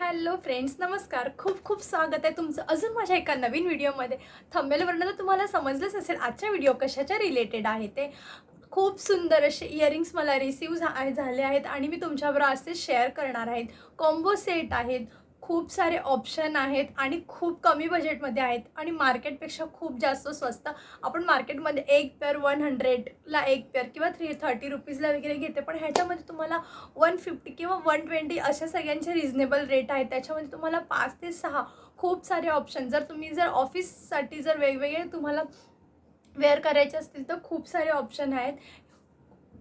Hello friends, नमस्कार. खूप खूप स्वागत आहे तुमचं अजून माझ्या एका नवीन व्हिडिओमध्ये. थंबनेलवरनं तर तुम्हाला समजलंच असेल आजचा व्हिडिओ कशाच्या रिलेटेड आहे ते. खूप सुंदर असे इयरिंग्स मला रिसीव्ह झाले आहेत आणि मी तुमच्याबरोबर असे शेअर करणार आहेत. कॉम्बो सेट आहेत, खूप सारे ऑप्शन आहेत आणि खूप कमी बजेटमध्ये आहेत आणि मार्केटपेक्षा खूप जास्त स्वस्त. आपण मार्केटमध्ये एक पेअर 100ला एक पेअर किंवा 30 रुपीजला वगैरे घेते, पण ह्याच्यामध्ये तुम्हाला 150 किंवा 120 अशा सगळ्यांचे रिजनेबल रेट आहेत. त्याच्यामध्ये तुम्हाला 5 ते 6 खूप सारे ऑप्शन, जर ऑफिससाठी वेगवेगळे तुम्हाला वेअर करायचे असतील तर खूप सारे ऑप्शन आहेत.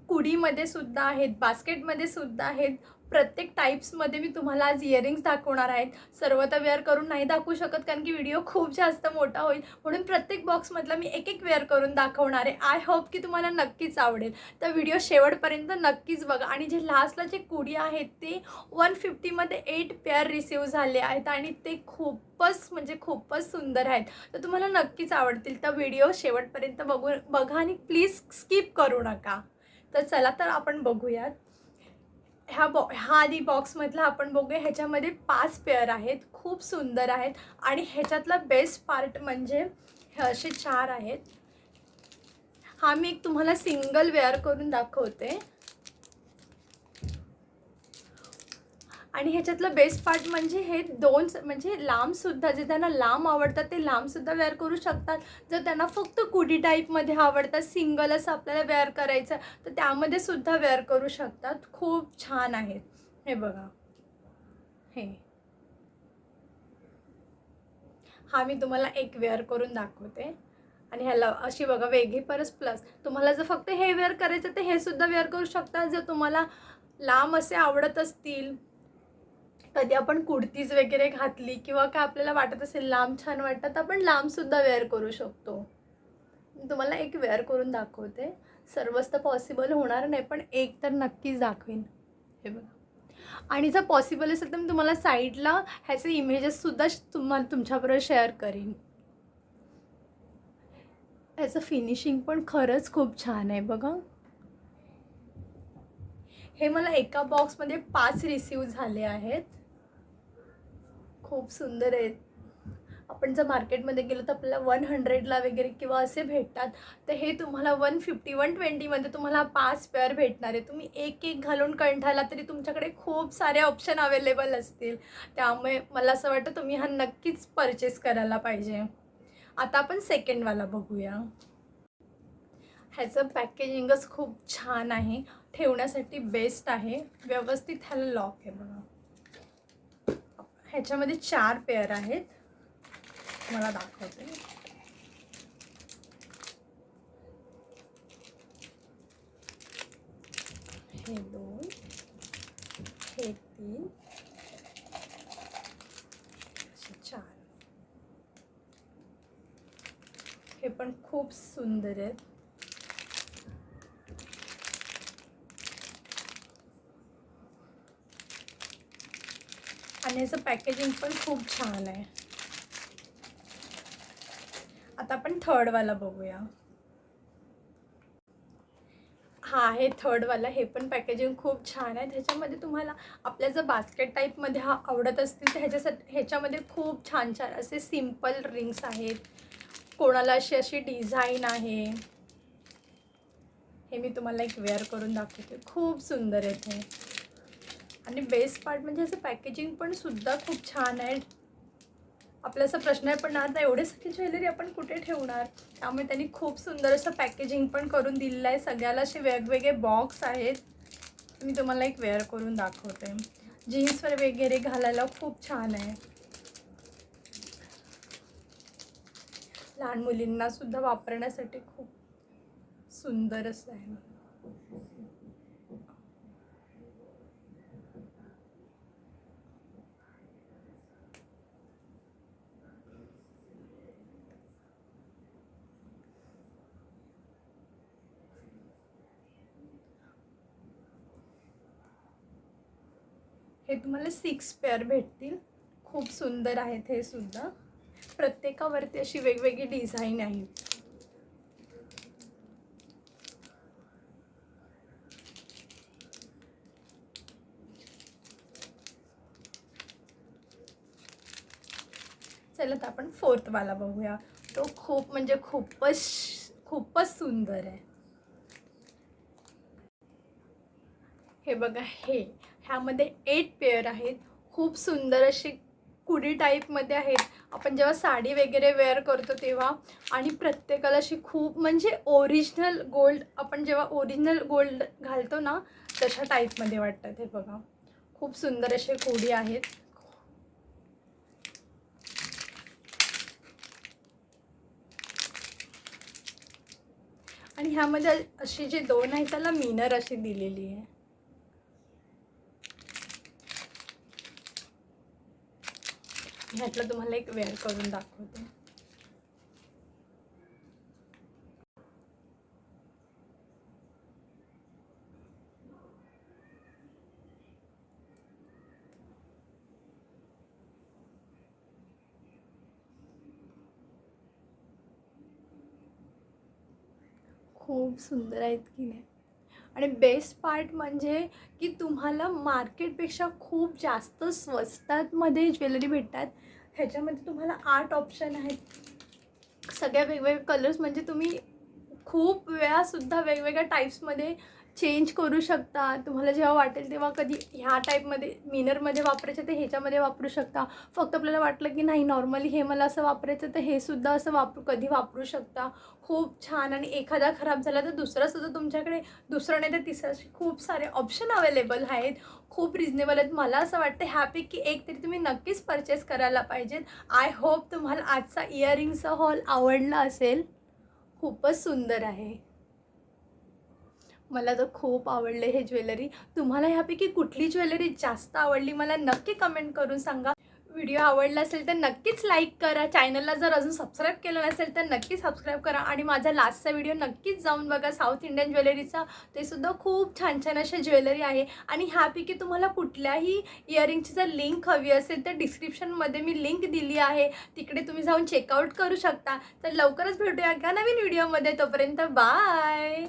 कुडीमध्ये सुद्धा आहेत, बास्केटमध्ये सुद्धा आहेत. प्रत्येक टाईप्समध्ये मी तुम्हाला आज इयरिंग्स दाखवणार आहेत. सर्व तर वेअर करून नाही दाखवू शकत कारण की व्हिडिओ खूप जास्त मोठा होईल, म्हणून प्रत्येक बॉक्समधला मी एक एक वेअर करून दाखवणार आहे. आय होप की तुम्हाला नक्कीच आवडेल. तर व्हिडिओ शेवटपर्यंत नक्कीच बघा. आणि जे लास्टला जे कुडी आहेत ते 150मध्ये 8 पेअर रिसीव्ह झाले आहेत आणि ते खूपच सुंदर आहेत. तर तुम्हाला नक्कीच आवडतील. तर व्हिडिओ शेवटपर्यंत बघा आणि प्लीज स्किप करू नका. तर चला तर आपण बघूयात. हा आधी बॉक्समधला आपण बघूया. ह्याच्यामध्ये 5 पेअर आहेत, खूप सुंदर आहेत आणि ह्याच्यातला बेस्ट पार्ट म्हणजे हे असे 4 आहेत. हा मी एक तुम्हाला सिंगल वेअर करून दाखवते. आणि ह्याच्यातलं बेस्ट पार्ट म्हणजे हे दोन म्हणजे लांबसुद्धा, जे त्यांना लांब आवडतात ते लांबसुद्धा वेअर करू शकतात. जर त्यांना फक्त कुडी टाईपमध्ये आवडतात, सिंगल असं आपल्याला वेअर करायचं, तर त्यामध्ये सुद्धा वेअर करू शकतात. खूप छान आहेत. हे बघा, हे हा मी तुम्हाला एक वेअर करून दाखवते. आणि ह्याला अशी बघा वेगळी परस प्लस तुम्हाला जर फक्त हे वेअर करायचं तर हे सुद्धा वेअर करू शकता. जर तुम्हाला लांब असे आवडत असतील, कधी आपण कुर्तीज वगैरे घातली किंवा काय आपल्याला वाटत असेल लांब छान वाटतात, आपण लांबसुद्धा वेअर करू शकतो. तुम्हाला एक वेअर करून दाखवते. सर्वच तर पॉसिबल होणार नाही, पण एक तर नक्कीच दाखवेन. हे बघा. आणि जर पॉसिबल असेल तर मी तुम्हाला साईडला ह्याचे इमेजेससुद्धा तुमच्याबरोबर शेअर करीन. ह्याचं फिनिशिंग पण खरंच खूप छान आहे बघा. हे मला एका बॉक्समध्ये 5 रिसीव्ह झाले आहेत. खूप सुंदर आहेत. आपण जर मार्केटमध्ये गेलो तर आपल्याला 100ला वगैरे किंवा असे भेटतात, तर हे तुम्हाला 150 120मध्ये तुम्हाला 5 पेअर भेटणार आहे. तुम्ही एक एक घालून कंठाला तरी तुमच्याकडे खूप सारे ऑप्शन अवेलेबल असतील. त्यामुळे मला असं वाटतं तुम्ही हा नक्कीच परचेस करायला पाहिजे. आता आपण सेकंडवाला बघूया. ह्याचं पॅकेजिंगच खूप छान आहे, ठेवण्यासाठी बेस्ट आहे. व्यवस्थित ह्याला लॉक आहे बघा. ह्याच्यामध्ये 4 पेअर आहेत, मला दाखवते. हे 2, हे 3, असे 4. हे पण खूप सुंदर आहेत. आणि ह्याचं पॅकेजिंग पण खूप छान आहे. आता आपण थर्डवाला बघूया. हा आहे थर्डवाला. हे पण पॅकेजिंग खूप छान आहे. ह्याच्यामध्ये तुम्हाला आपल्या जर बास्केट टाईपमध्ये हा आवडत असतील तर ह्याच्यामध्ये खूप छान छान असे सिम्पल रिंग्स आहेत. कोणाला अशी डिझाईन आहे. हे मी तुम्हाला एक वेअर करून दाखवते. खूप सुंदर आहेत हे. आणि बेस्ट पार्ट म्हणजे ह्याचं पॅकेजिंग पण सुद्धा खूप छान आहे. आपला असा प्रश्न पडणार नाही एवढे सगळी ज्वेलरी आपण कुठे ठेवणार. त्यामुळे त्यांनी खूप सुंदर असं पॅकेजिंग पण करून दिलेलं आहे. सगळ्याला असे वेगवेगळे बॉक्स आहेत. मी तुम्हाला एक वेअर करून दाखवते. जीन्सवर वगैरे घालायला खूप छान आहे. लहान मुलींना सुद्धा वापरण्यासाठी खूप सुंदर असं आहे. हे तुम्हाला 6 पेअर भेटतील. खूप सुंदर आहेत हे सुद्धा. प्रत्येकावरती अशी वेगवेगळी डिझाईन आहे. चला तर आपण फोर्थवाला बघूया. तो खूप म्हणजे खूपच सुंदर आहे. हे बघा, ह्यामध्ये 8 पेअर आहेत. खूप सुंदर असे कुडी टाईपमध्ये आहेत. आपण जेव्हा साडी वगैरे वेअर करतो तेव्हा, आणि प्रत्येकाला अशी खूप म्हणजे ओरिजिनल गोल्ड, आपण जेव्हा ओरिजिनल गोल्ड घालतो ना तशा टाईपमध्ये वाटतात. हे बघा, खूप सुंदर असे कुडी आहेत. आणि ह्यामध्ये अशी जे 2 आहेत त्याला मिनर अशी दिलेली आहे. ह्यातलं तुम्हाला एक वेअर करून दाखवते. खूप सुंदर आहेत की नाही. आणि बेस्ट पार्ट म्हणजे की तुम्हाला मार्केटपेक्षा खूप जास्त स्वस्तामध्ये ज्वेलरी भेटतात. ह्याच्यामध्ये तुम्हाला 8 ऑप्शन आहेत. सगळ्या वेगवेगळे कलर्स, म्हणजे तुम्ही खूप वेळासुद्धा वेगवेगळ्या टाईप्समध्ये चेंज करू शकता. तुम्हाला जेव्हा वाटेल तेव्हा, कधी ह्या टाईपमध्ये मिनरमध्ये वापरायचं तर ह्याच्यामध्ये वापरू शकता. फक्त आपल्याला वाटलं की नाही नॉर्मली हे मला असं वापरायचं तर हे सुद्धा असं कधी वापरू शकता. खूप छान. आणि एखादा खराब झाला तर दुसरासुद्धा तुमच्याकडे, दुसरं नाही तर तिसरं, असे खूप सारे ऑप्शन अवेलेबल आहेत. खूप रिजनेबल आहेत. मला असं वाटतं ह्यापैकी एक तरी तुम्ही नक्कीच परचेस करायला पाहिजेत. आय होप तुम्हाला आजचा इयरिंगचा हॉल आवडला असेल. खूपच सुंदर आहे. मला तर खूप आवडले हे ज्वेलरी. तुम्हाला ह्यापैकी कुठली ज्वेलरी जास्त आवडली मला नक्की कमेंट करून सांगा. व्हिडिओ आवडला असेल तर नक्कीच लाईक करा. चॅनलला जर अजून सबस्क्राईब केलं नसेल तर नक्की सबस्क्राईब करा. आणि माझा लास्टचा व्हिडिओ नक्कीच जाऊन बघा साऊथ इंडियन ज्वेलरीचा. ते सुद्धा खूप छान छान असे ज्वेलरी आहे. आणि ह्यापैकी तुम्हाला कुठल्याही इयरिंगची जर लिंक हवी असेल तर डिस्क्रिप्शनमध्ये मी लिंक दिली आहे. तिकडे तुम्ही जाऊन चेकआउट करू शकता. तर लवकरच भेटूया एका नवीन व्हिडिओमध्ये. तोपर्यंत बाय.